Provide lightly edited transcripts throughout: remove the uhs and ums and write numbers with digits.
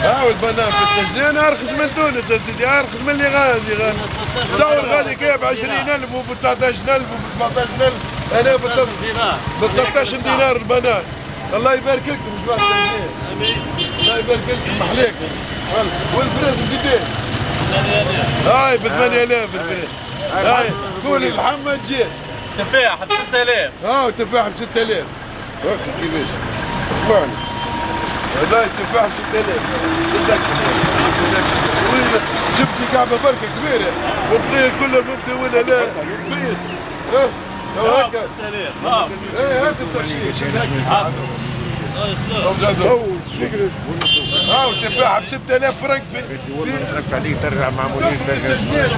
والبنان في السجنين ارخص من تونس يا سيدي، ارخص من اللي غادي تصور غالي كيف 20,000 و 19,000 و 17,000 انا ب 13 دينار البنان. الله يبارك لكم جماعة السجنين. امين. الله يبارك لكم محليك. والفلوس قداش؟ 8,000. هاي ب 8,000 الفلوس. هاي قولي محمد جيت. تفاح ب 6,000. تفاح ب 6,000. واخد كيفاش؟ اسمعني. هذا تفاح 6,000. جبتي كعبة بركة كبيرة والطير كله بنتي ولا لا؟ كويس. هكا. 6,000. ايه هات التشيك هكا. تفاحة ب 6,000 فرنك في عليك ترجع مع مدير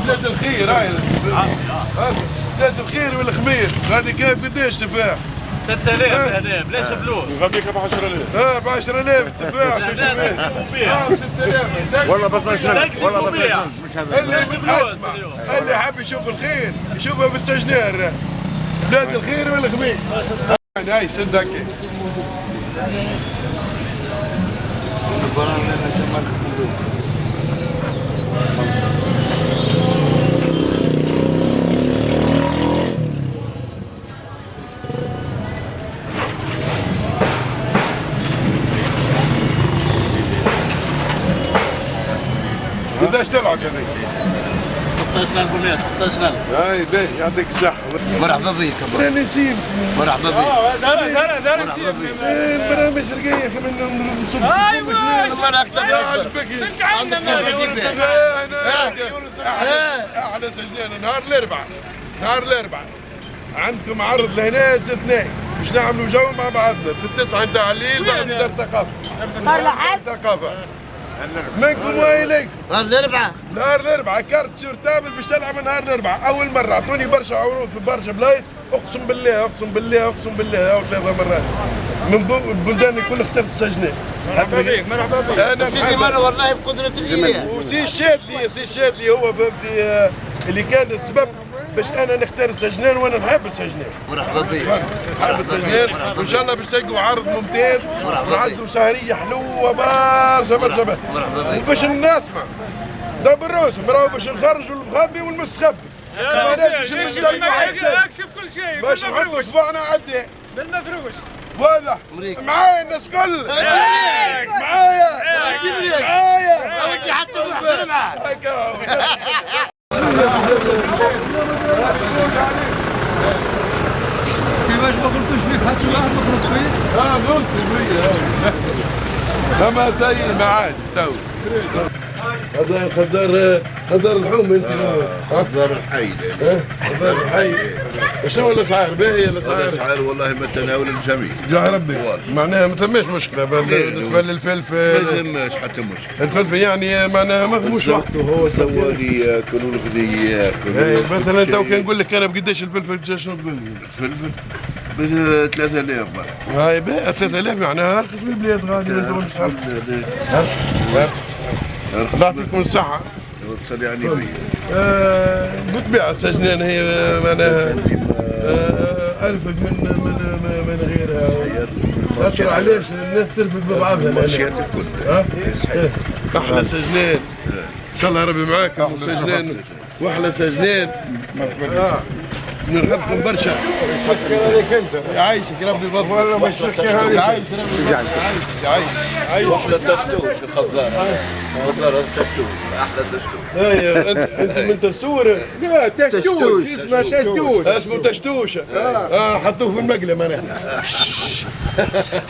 بلاد الخير. هاي بلاد الخير والخمير. هذه كيف قداش تفاح؟ 6,000 هذا بلاش فلوس. نغديك ب 10,000. ب 10,000 التفاح. 6,000 والله بطلنا والله بطلنا مش هذا. اللي حاب يشوف الخير يشوفها في السجنير بلاد الخير والخمير. هاي سد هكا. قداش تلعب هذيك؟ 16,000 16,000. هاي باهي يعطيك الصحة. مرحبا بك. انا نسيم. مرحبا بك. دار نسيم. البرامج رقية يا اخي من صبح. ايوه الله يكتب عجبك. عندك احلى سجنين نهار الاربعاء. نهار الاربعاء عندكم عرض لهنا اثنين باش نعملوا جو مع بعضنا في 9 نتاع الليل بعد دار ثقافة. دار لحد ثقافة. منكم واليكم. نهار الاربعاء. نهار الاربعاء كارت سورتابل باش تلعب نهار الاربعاء. اول مرة اعطوني برشا عروض في برشا بلايص اقسم بالله اقسم بالله اقسم بالله او 3 مرات من البلدان الكل اخترت سجنين. مرحبا بك مرحبا بك. انا سيدي مرة والله بقدرة الله. وسي الشادلي هو فهمتي اللي كان السبب باش انا نختار السجنين وانا نحب السجنين. مرحبا بك. نحب السجنين وان شاء الله باش تلقوا عرض ممتاز وعندهم سهريه حلوه برشا برشا برشا. وباش نسمع دبر روسهم راهو باش نخرجوا المخبي والمستخبي. اكشف كل شيء باش نحطوا صباعنا عدي بالمفروش. واضح معايا الناس كل معايا معايا ودي حتى روح معك. كيفاش ما قلتوش فيك حتى واحد مخرج فيه؟ قلت فيا اما زي ما عاد تو هذا خضار الحوم انت خضار الحي. خضار الحي. شنو الاسعار؟ باهيه الاسعار؟ الاسعار والله متناول الجميع. يا ربي معناها ما ثماش مشكله بالنسبه للفلفل. ما ثماش حتى مشكله. الفلفل يعني معناها ما فموش وقت. وهو سوالي ياكلوا الغدي ياكلوا. مثلا تو كان نقول لك انا بقداش الفلفل شنو تقول لي؟ الفلفل ب 3,000 برك. هاي باهي 3,000 معناها ارخص من البلاد غادي انتم مش الله يعطيكم الصحة. وصل يعني بيا. بالطبيعة السجنان هي معناها أرفق من غيرها. خاطر علاش الناس ترفق ببعضها. ماشيات الكل. أحلى سجنان. إن شاء الله ربي معاكم سجنان وأحلى سجنان. نحبكم برشا. عليك انت يعيشك ربي يبارك. والله ما يشفيك يعيش ربي يعيش. واحلى تفتوش الخضار. خضار التفتوش احلى تفتوش. ايوه انت من ترسور؟ لا تشتوش اسمه تشتوش. اسمه تشتوش. حطوه في المقلة معناها.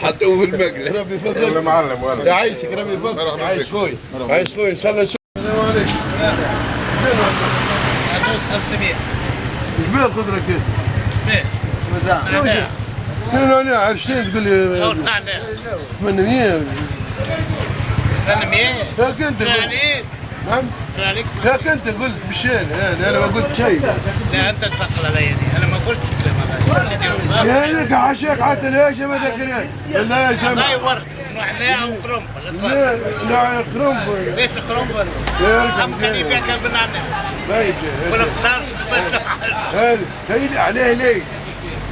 حطوه في المقلة. ربي يفضلك. يا معلم والله. يعيشك ربي يفضلك. عايش خوي. عايش خوي ان شاء الله نشوف. السلام عليكم. عجوز 500. شبيه الخضرة كيف؟ شبيه؟ نعناع. نعناع عرشين تقول لي. نعناع. 800. 800. هاك انت يعني نعم؟ هاك انت قلت بالشين انا ما قلت شيء. لا انت تثقل علي انا ما قلتش زي ما يا لك حاشاك حتى ليش ما ذكرت. لا يا شباب. والله ورد نعناع وقرنب. لا قرنب. ليش قرنب؟ هم كان يبيع كان بالنعناع. طيب ولا بطار هذه عليه ليه؟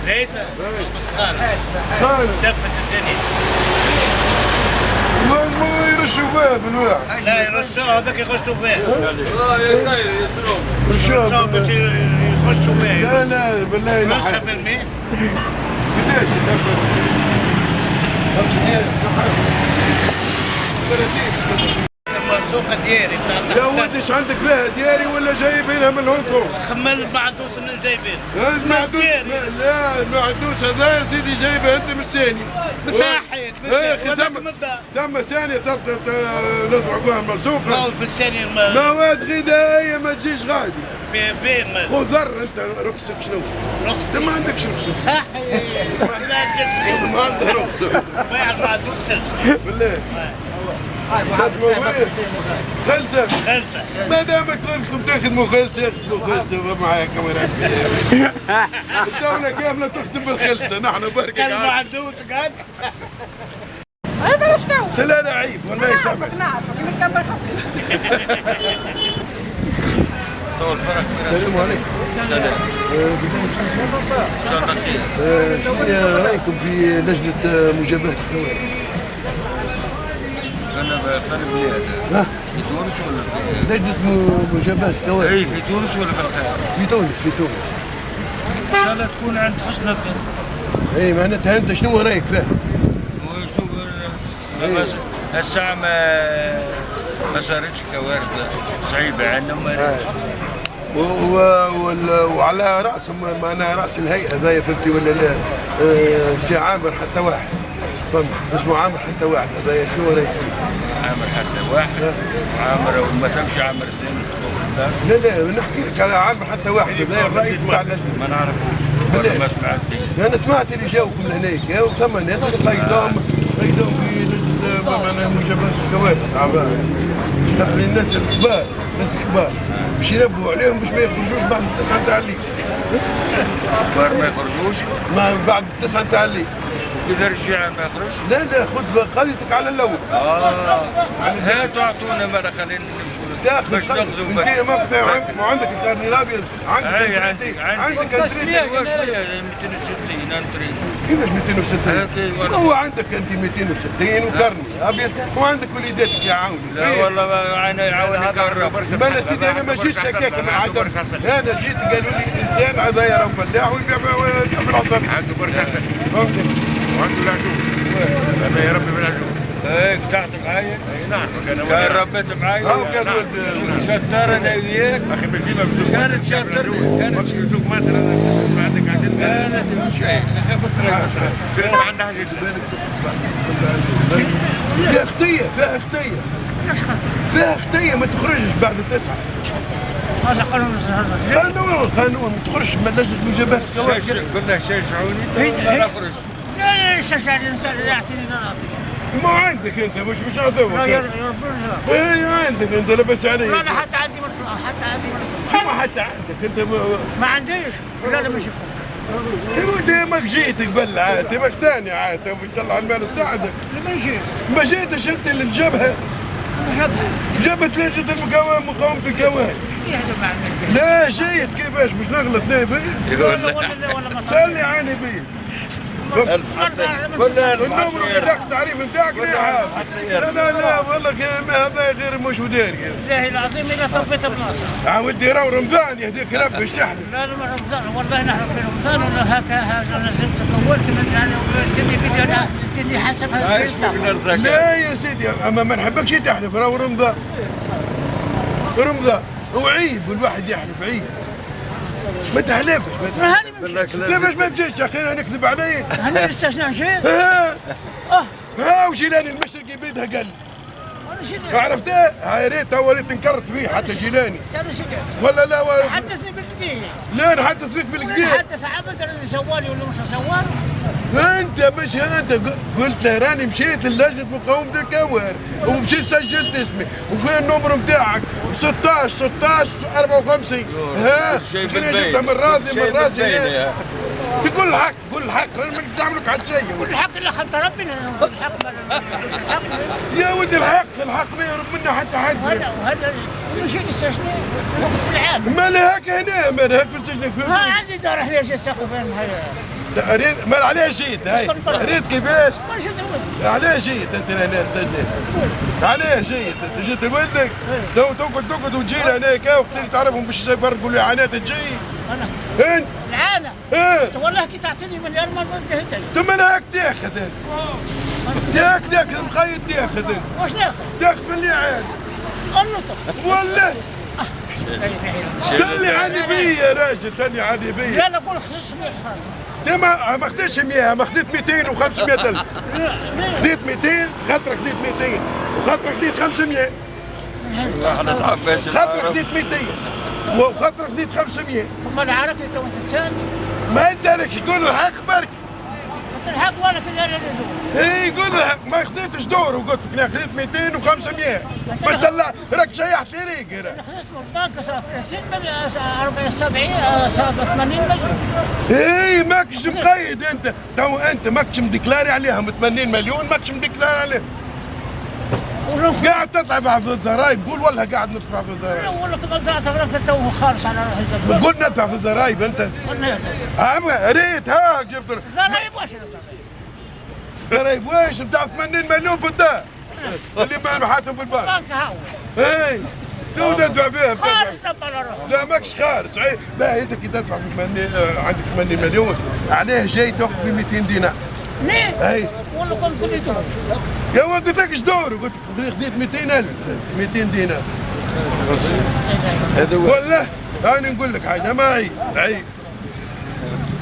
ليه؟ خالد دفت الدنيا. يرشوا فيه بالواحد. لا يرشوا هذاك يخشوا فيه. يرشوا باش يخشوا فيه. لا لا بالله نص بالمية. قداش يدبر؟ 30. سوق دياري يا ولدي ايش عندك فيها دياري ولا جايبينها من هونغ كونغ؟ خمل المعدوس من جايبين. المعدوس لا المعدوس هذا يا سيدي جايبه انت من ثاني. مساحيك ثم ثانية نزرعوا فيها مرزوقة. مواد بالثاني مواد غذائية ما تجيش غادي. فين خذر انت رخصتك شنو؟ رخصتي ما عندكش رخصة. صحيح ما عندك رخصة. بيع المعدوس خلصة. بالله. خلصة ما دامك كنتم تخدموا خلصة اخدموا خلصة معايا كاميرات الدولة كاملة تخدم بالخلصة نحن بركة المعدوس قاعد هذا شنو؟ لا لا عيب والله يسامحك نعرفك نكمل السلام عليكم. سلام. شلون خير؟ شنو رايكم في لجنة مجابهة الكوارث؟ انا بفرق بلاد. في تونس ولا في لجنة مجابهة الكوارث. اي في تونس ولا في الخارج؟ في تونس في تونس. ان شاء الله تكون عند حسن الظن. اي معناتها انت شنو رايك فيها؟ وشنو الساعة ما صارتش كوارث صعيبة عندنا وما ريتش. وعلى راسهم معناها راس الهيئه ذايا فهمتي ولا لا؟ سي عامر حتى واحد فهمت اسمه عامر حتى واحد هذايا شنو رايك؟ عامر حتى واحد عامر وما تمشي عامر اثنين. لا لا نحكي لك على عامر حتى واحد هذايا الرئيس تاع اللجنه. ما نعرفوش ولا ما سمعت به. انا سمعت اللي جاوكم لهناك وثم ناس قيدوهم في لجنه معناها مجابهه الكوارث اعضاء الناس الكبار الناس الكبار باش ينبهوا عليهم باش ما يخرجوش بعد 9 تاع الليل. كبار ما يخرجوش؟ ما بعد 9 تاع الليل. إذا رجع ما يخرجش؟ لا لا خذ قضيتك على الاول. هاتوا اعطونا مرة خلينا نمشوا داخل باش ناخذوا انت ما عندك الكارني الابيض عندك عندك واش فيها 260 انتري. كيفاش 260؟ هو عندك انت 260 وكارني ابيض وعندك وليداتك يا عوني. لا والله انا يعاونك الرب. بلا سيدي انا ما جيتش هكاك من عدم انا جيت قالوا لي الانسان هذا يا رب فلاح ويبيع في العصر عنده برشاسة وعنده العجوب هذا يا ربي بالعجوب. هيك تعطي معايا؟ اي نعم كان ربيت معايا؟ هاو كان ولد شطار انا وياك. اخي بس ديما بزوج كانت شطرني كانت بزوج ما ما عندك عدل كانت شيء فين ما عندها حاجه فيها خطيه فيها خطيه فيها خطيه ما تخرجش بعد 9. هذا قانون ما تخرجش من لجنه مجابهه الكوارث. قلنا شجعوني ما نخرج. لا لسه الانسان اللي يعطيني نعطي. ما عندك انت مش نعطيوك. اي عندك انت لبس علي. لا حتى عندي مطلع حتى عندي مطلع. شو حتى عندك انت ما عنديش لا مش ديمك جيت قبل عاد ديمك ثاني عاد بيطلع المال تاعك. ما جيتش انت للجبهه. جبهه لجنه مقاومه الكوارث. لا جيت كيفاش مش نغلط نبي. سالني عيني بيه. النمر بتاعك التعريف نتاعك لا لا لا والله هذا غير مش وداري. بالله العظيم اذا طبيت بلاصه. ودي راهو رمضان يهديك ربي ايش تحلم. لا لا رمضان والله نحن في رمضان ولا هكا نزلت طولت من يعني تدي فيديو تدي حسب هذا. لا يا سيدي اما ما نحبكش تحلف راهو رمضان. رمضان وعيب والواحد يحلف عيب. ما تحلفش كيفاش ما تجيش يا اخي انا نكذب عليك. انا لسه شنو جيت؟ ها وجيلاني المشرقي بيدها قال لي عرفتها؟ هاي ريت وليت انكرت فيه حتى جيلاني ولا لا حدثني بالقديم. لا نحدث فيك بالقديم. حدث عبد اللي سوالي ولا مش سوالي. انت مش انت قلت له راني مشيت للجنه مقاومه الكوارث ومشيت سجلت اسمي وفين النمر نتاعك 16 54. ها شنو جبتها من راسي تقول الحق قول الحق انا ما نستعملك على شيء. قول الحق اللي خلط ربنا الحق يا ولدي الحق ما يهرب منا حتى حد. وهذا مشيت السجن بالعام. ما لهاك هنا ما لهاك في السجن. ها عندي دار هنا السقف فين هي ريت مال عليه جيت هاي ريت كيفاش؟ عليه جيت انت لهنا سجلت عليه جيت انت جيت لولدك لو تقعد وتجي هناك وقت اللي تعرفهم باش يفرقوا لي عنات تجي انا انت العانه ايه والله كي تعطيني مليار ما نهدي ثم انا هاك تاخذ انت تاخذ مخيط تاخذ انت واش ناخذ؟ تاخذ اللي عاد النطق ولا سلي عادي بيا يا راجل سلي عادي بيا لا نقول خصوص انت ما خديتش 100 ما خديت 200 و500 الف خديت 200 خاطرك خديت 200 وخاطرك خديت 500 احنا تعباش خاطرك خديت 200 وخاطرك خديت 500 ما نعرف انت وانت تسالني ما نسالكش قول الحق برك الحق وانا في دار الرجوع اي قول الحق ما خديتش دور وقلت لك انا خديت 200 و500 ما طلع راك شيحت لي ريق انا خديت من البنك 70 80 مليون اي ماكش مقيد انت تو انت ماكش مديكلاري عليهم 80 مليون ماكش مديكلاري عليهم قاعد تطلع في الضرايب قول والله قاعد ندفع في الضرايب والله تقول تغرفت تو خالص على روحي الزبون تقول ندفع في الضرايب انت ريت هاك جبت لا لا يبغاش ضرايب واش نتاع 80 مليون في الدار اللي ما حاتم في البنك البنك هاو اي تو ندفع فيها خالص دبر على روحي لا ماكش خالص لا انت كي تدفع في 80 عندك 80 مليون عليه جاي تاخذ ب 200 دينار ليه؟ اي والله قلت لي دور يا ولد قلت لك ايش دور قلت خديت 200,000 200 دينار والله انا نقول لك حاجه ما عيب عيب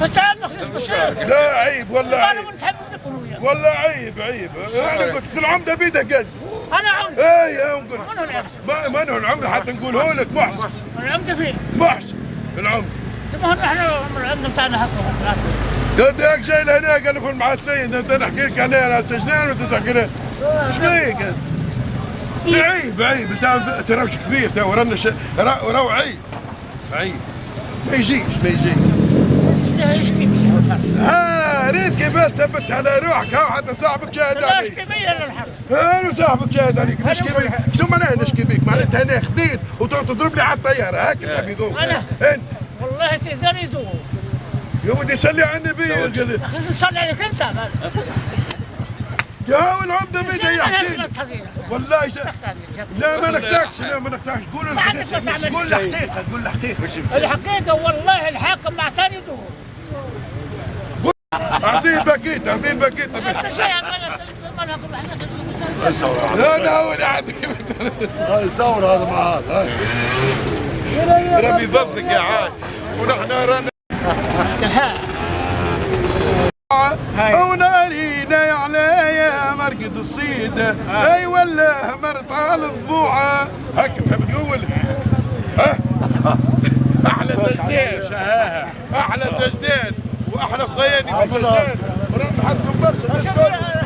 بس تعال نخلص بالشارع لا عيب والله عيب انا نحب نكون وياك والله عيب عيب انا قلت لك العمده بيدك قلب انا عمدة اي نقول منو العمدة؟ ما هو العمده حتى نقوله لك محسن العمدة فين؟ محسن العمده ما نحن العمدة بتاعنا هكا هذاك جاي لهنا قال في المعاثلين انت نحكي لك عليه على السجنان وانت تحكي له ايش بيك؟ عيب عيب انت راوش كبير تو رانا راهو عيب عيب ما يجيش ما يجيش ها ريت كيفاش ثبت على روحك ها حتى صاحبك شاهد عليك لا اشكي للحرب انا صاحبك شاهد عليك نشكي بيك شو معناها نشكي بيك معناتها انا خديت وتضرب لي على الطياره هكا تحب يقول انا انت والله كذا يدور يا ولدي صلي على النبي خذ نصلي عليك انت يا والعمده بدا يحكي والله لا ما نحتاجش لا ما نحتاجش قول الحقيقه قول الحقيقه الحقيقه والله الحاكم اعطاني دور اعطيه الباكيت اعطيه الباكيت انت شيء لا هو اللي عندي هاي ثورة هذا مع هذا ربي يفضلك يا عاد ونحن رانا ونارينا يا عليا مرقد الصيدة اي ولا مرت على الضبوعة هكا تحب تقول ها احلى سجدات احلى سجدات واحلى خياني في السجدات ورانا حدكم برشا